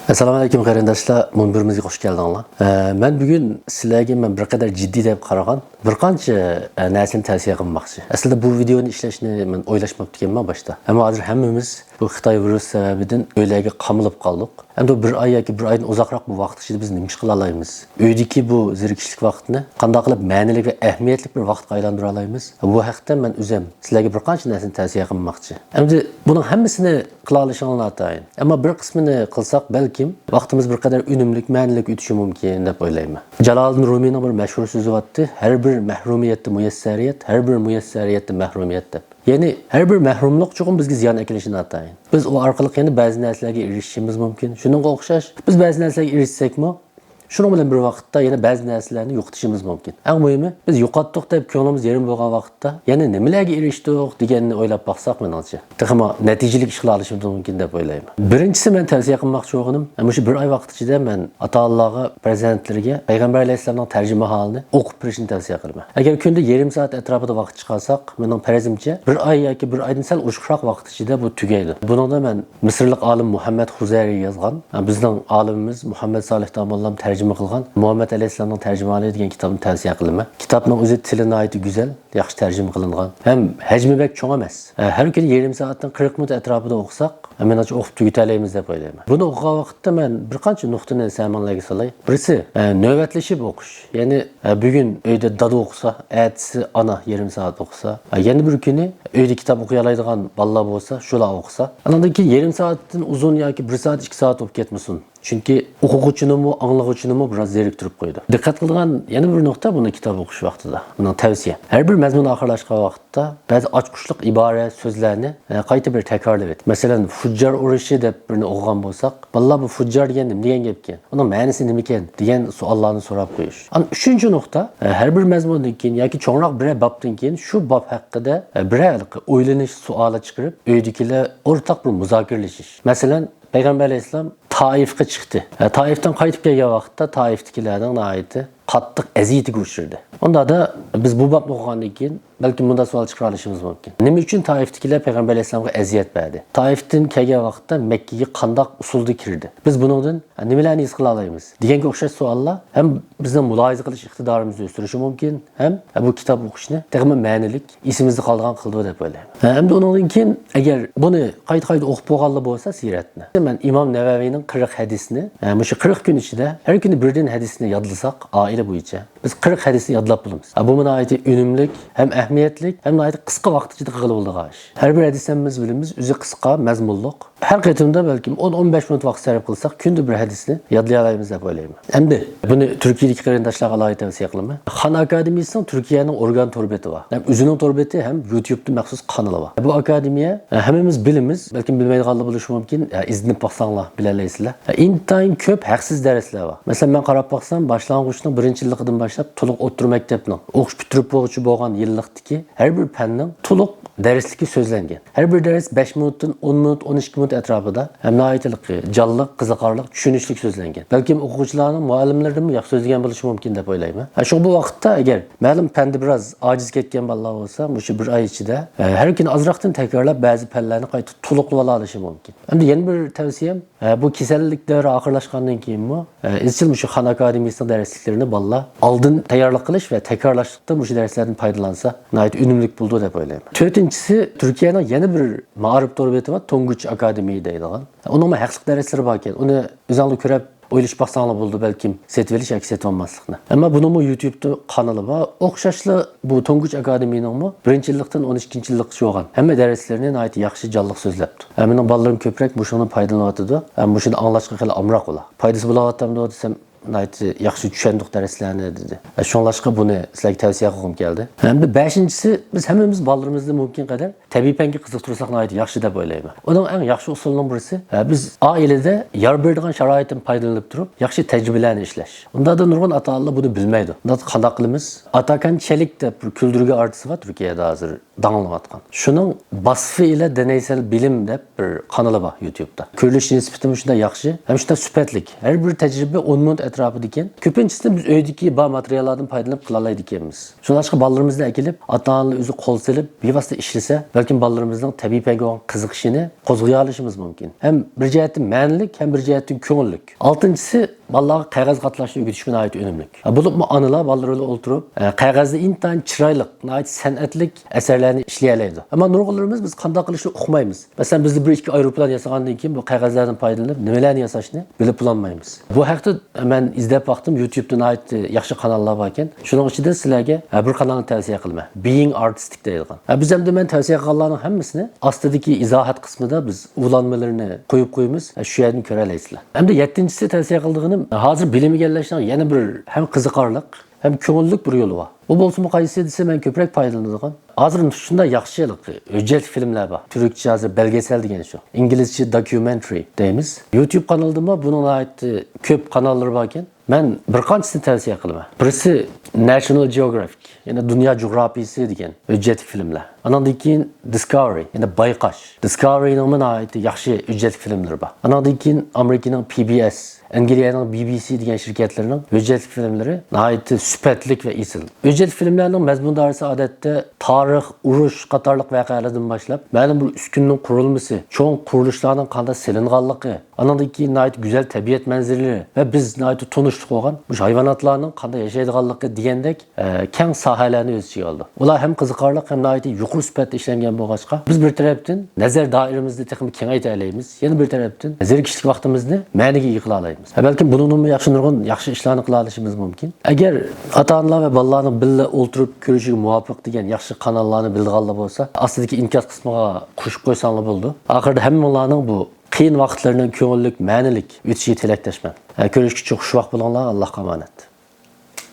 Assalomu alaykum qarindoshlar, munbirimizga xush keldinglar. Men bugun sizlarga bir qadar jiddiy deb qaragan bir qancha narsani tavsiya qilmoqchi. Aslida bu videoni ishlashni men o'ylashmabdi ekanman boshda. Ammo hozir hammamiz bu Xitoy virusi sababidan uylarga qamilib qoldik. Endi bir oy yoki bir oydan uzoqroq bu vaqt ichida biz nima ish qila olamiz? Uydagi bu zerikishlik vaqtni qanday qilib ma'nili va ahamiyatli bir vaqtga aylantira olamiz? Bu haqda men o'zim sizlarga bir qancha narsani tavsiya qilmoqchi. Endi buning hammasini qila olishinglar atayin. Ammo bir qismini qilsak balkim vaqtimiz bir qadar unumli, ma'nili o'tishi mumkin deb o'ylayman. Jaloliddin Rumiyning bir mashhur so'zi bor. Har bir mahrumiyatda muyassariyat, har bir muyassariyatda mahrumiyat deb. Ya'ni har bir mahrumlik chuqur bizga ziyon kelishini atayin. Biz o orqali yana ba'zi narsalarga erishishimiz mumkin. Shuningga o'xshash biz ba'zi narsalarga erishsakmi, shuning bilan bir vaqtda yana ba'zi narsalarni yo'qotishimiz mumkin. Eng muhimi biz yo'qotdik deb ko'nglimiz yerim bo'lgan vaqtda yana nimalarga erishdik deganni o'ylab baqsak menimcha, texmo natijali ish qila olishimiz mumkin deb o'ylayman. Birinchisi men tavsiya qilmoqchi bo'lganim, shu bir oy vaqt ichida men ota-onalarga, farzandlarga Payg'ambar alayhissalomning tarjima holini o'qib berishni tavsiya qilaman. Agar kunda yarim soat atrofida vaqt chiqarsak, mening farazimcha bir oy yoki bir oydan sal oshiqroq vaqt ichida bu tugaydi. Buningda men Misrlik olim Muhammad Huzari yozgan, bizning olimimiz Muhammad Solih Domollam tarjima qilgan Muhammad alayhissalomning tarjimali degan kitobni tavsiya qilaman. Kitobning o'zi tili nihoyat go'zal, yaxshi tarjima qilingan. Ham hajmi bek cho'ng emas. Har kuni yarim soatdan 40 minut atrofida o'qisak, menimcha o'qib tugatalaymiz deb o'ylayman. Buni o'qigan vaqtda men bir qancha nuqtani samanlarga solay. Birisi navbatlashib o'qish. Ya'ni bugun uyda dada o'qisa, ertasi ana yarim soat o'qisa, yana bir kuni uyda kitob o'qiy oladigan bolalar bo'lsa, shular o'qisa, andan keyin yarim soatdan uzun yoki 1 soat 2 soat o'qib ketmasin. Chunki o'quvchini mu, anglag'uvchini mu biroz zeriktirib qo'ydi. Diqqat qilgan yana bir nuqta buni kitob o'qish vaqtida. Buni tavsiya. Har bir mazmun oxirlashgan vaqtda ba'zi ochqushliq ibora, so'zlarni qayta bir takrorlab et. Masalan, fujjar urushi deb birini o'qigan bo'lsak, "Vallah bu fujjar degan nima degan gap ekan? Uning ma'nosi nima ekan?" degan savollarni so'rab qo'yish. Ana uchinchi nuqta, har bir mazmundan keyin yoki cho'ngroq bir bobdan keyin shu bob haqida bir o'ylanish savoli chiqarib, uydagilar o'rtaq bir muzokaralashish. Masalan, Payg'ambar alayhissalom Taifga chiqdi. Taifdan qaytib kelgan vaqtda Taifdagilarning nihoyatda qattiq aziyatiga uchradi. Unda da biz bu bobni o'qigandan keyin balki bunda savol chiqara olishimiz mumkin. Nima uchun Taifdagilar Payg'ambar alayhissalomga aziyat berdi? Taifdan kelgan vaqtda Makkaga qanday usulda kirdi? Biz buningdan nimalarni his qila olamiz? Deganga o'xshash savollar ham bizning mulohaza qilish iqtidorimizni o'stirishi mumkin, ham bu kitob o'qishni texmo ma'nilik esimizda qolgan qildi deb o'ylayman. Hamda undan keyin agar buni qayta-qayta o'qib bo'lganlar bo'lsa siratni. Men Imom Navaviyning 40 hadisini, shu 40 kun ichida har kuni birdan hadisni yodlasak, oila bo'yicha biz 40 hadisni yodlab bo'lamiz. Bu nihoyatda unumli, ham ahamiyatli, ham nihoyatda qisqa vaqt ichida qilib bo'ladigan ish. Har bir hadisimiz bilimiz o'zi qisqa, mazmunliq. Har qaytimda balki 10-15 minut vaqt sarf qilsak, kunda bir hadisni yodlay olamiz deb o'ylayman. Endi buni Turkiyalik qarindoshlarga alohida tavsiya qilaman. Xon akademiyasining Turkiyaning organ torbeti bor. Ham o'zining torbeti, ham YouTube'da maxsus kanali bor. Bu akademiya hammamiz bilamiz, balki bilmaydiganlar bo'lishi mumkin. Izinib boqsanglar bilalaysizlar. Intayin ko'p haqsiz darslar bor. Masalan, men qarab boqsam, boshlang'ichning 1-yilligidan boshlab to'liq o'rta maktabning o'qish bitirib bo'luvchi bo'lgan yillikdagi har bir fanning to'liq darsligi so'zlangan. Har bir dars 5 minutdan 10 minut, 12 minut atrofida nihoyatli jonliq, qiziqarli, tushunishli so'zlangan. Balki o'quvchilarning muallimlaridan yaxshi so'zlagan bo'lishi mumkin deb o'ylayman. Shu bu vaqtda agar ma'lum fanda biroz ojiz ketgan bolalar bo'lsa, shu bir oy ichida har kuni ozroqdan takrorlab ba'zi fanlarni qayta to'liqlab olishi mumkin. Endi yana bir tavsiyam, bu kasallik davri oxirlashgandan keyinmi, izchil shu Xon akademiyasining darsliklarini bolalar oldin tayyorlik qilish va takrorlashlikda shu darslardan foydalansa, nihoyat unumli bo'ldi deb o'ylayman. To'rtinchisi, Turkiyaning yana bir ma'rif torbeti bor, Tonguch akademiya deydigan. Uning haqliq darslari bor ekan. Uni o'zingizlar ko'rib o'ylash baqsanglar bo'ldi, balkim setib olish yoki setib olmaslikni. Ammo buning YouTube'da kanali bor. O'xshashli bu Tonguch akademiyaning 1-yillikdan 12-yillik bo'lgan. Hamma darslarini nihoyat yaxshi jonliq so'zlabdi. Mening bolalarim ko'proq shundan foydalanyotdi. Shuni anglashga qila amroq bo'lar. Foydasi bo'layotganda desam yaxshi tushundik darslarni dedi. Shunlashqa buni sizlarga tavsiya qilib keldi. Hamda 5-inchisi, biz hammamiz bolalarimizni mumkin qadar tabiiy fanga qiziqtirsak nihoyat yaxshi deb o'ylayman. Uning eng yaxshi usulining birisi biz oilada yor beradigan sharoitdan foydalanib turib, yaxshi tajribalarni ishlash. Unda da nurg'un ota-onalar buni bilmaydi. Unda qanday qilamiz? Atakan Chelik deb bir kuldirga artisti bor Turkiyada hozir. dаңlanayotgan. Şunun vasfı ile deneysel bilim deb bir kanalı var YouTube'da. Ko'rilish nisbati shunday yaxshi, ham shunday sifatlik. Har bir tajriba 10 minut atrofida ekan. Ko'pinchisi biz uydagi bor materiallardan foydalanib qila oladi ekanmiz. Shundan bolalarimizni akilib, ota-onalar o'zi qo'l silib, bevosita ishlasa, balkim bolalarimizning tabiiy payga olan qiziqishini qo'zg'ay olishimiz mumkin. Hem bir jihatdan ma'nilik, hem bir jihatdan ko'ngillik. Oltinchisi, bolalarga qog'oz qatlashni o'rgatish bilan ayt unumli. Bo'libmi onalar bolalarga o'ltirib, qog'ozda intayin chiroyli, san'atlik asarlarni ishlayoladi. Ammo nurg'unlarimiz biz qanday qilishni uqmaymiz. Masalan, bizda bir ikki aeroplan yasagandan keyin bu qog'ozlardan foydalanib nimalarni yasashni bilib bo'lmaymiz. Bu haqda men izlab vaqtim YouTube'dan ayt yaxshi kanallar bor ekan. Shuning ichida sizlarga bir kanalni tavsiya qilaman. Being Artistic deyilgan. Biz ham men tavsiya qilganlarning hammasini ostidagi izohat qismida biz ulanmalarni qo'yib qo'yamiz. Shu yerdan ko'ra olasizlar. Hamda 7-si tavsiya qildig'im hozir bilim egallashning yana bir ham qiziqarli hem ko'ngillik bir yo'li bor. Bu bo'lsa qaysi desa men ko'proq foydalanadigan. Hozir shunday yaxshilik, hujjat filmlar bor. Turkcha hozir belgesel degan shu. Inglizcha documentary deymiz. YouTube kanalida buning aytdi ko'p kanallar bor ekan. Men bir qanchisini tavsiya qilaman. Birisi National Geographic, ya'ni Dunyo Jug'rafiyasi degan hujjat filmlar. Andan keyin Discovery, ya'ni Bayqash. Discovery'ning mana aytdi yaxshi hujjat filmlari bor. Andan keyin Amerikaning PBS, Angliyaning BBC degan shirkatlarning hujjat filmlari nihoyatda sifatli va isil. Hujjat filmlarining mazmun doirasi odatda tarix, urush qatorliq voqealardan boshlab, ma'lum bir uskunning qurilmasi, cho'ng qurilishlarning qanday silinganligi, andan keyin nihoyat go'zal tabiat manzaralari va biz nihoyat tunishlik bo'lgan bu hayvonotlarning qanday yashaydiganligi degandek keng sohalarni o'z ichiga oldi. Ular ham qiziqarli ham nihoyat yuqori sifatda ishlangan bo'lg'achqa, biz bir tarafdan nazar doiramizni texnik kengaytira olamiz, yana bir tarafdan zerikishlik vaqtimizni ma'niga yig'ila olamiz. Balkim bunun yaxshi nurg'un yaxshi ishlarni qila olishimiz mumkin. Agar ota-onalar va bolalarning birga o'ltirib ko'rishiga muvofiq degan yaxshi kanallarni bilganlar bo'lsa, ostidagi inkas qismiga qo'shib qo'ysanglar bo'ldi. Oxirida hammalarning bu qiyin vaqtlarning ko'ngillik, ma'nilik o'tishiga tilakdoshman. Ko'rishga xushvaqt bo'linglar, Allohga omonat.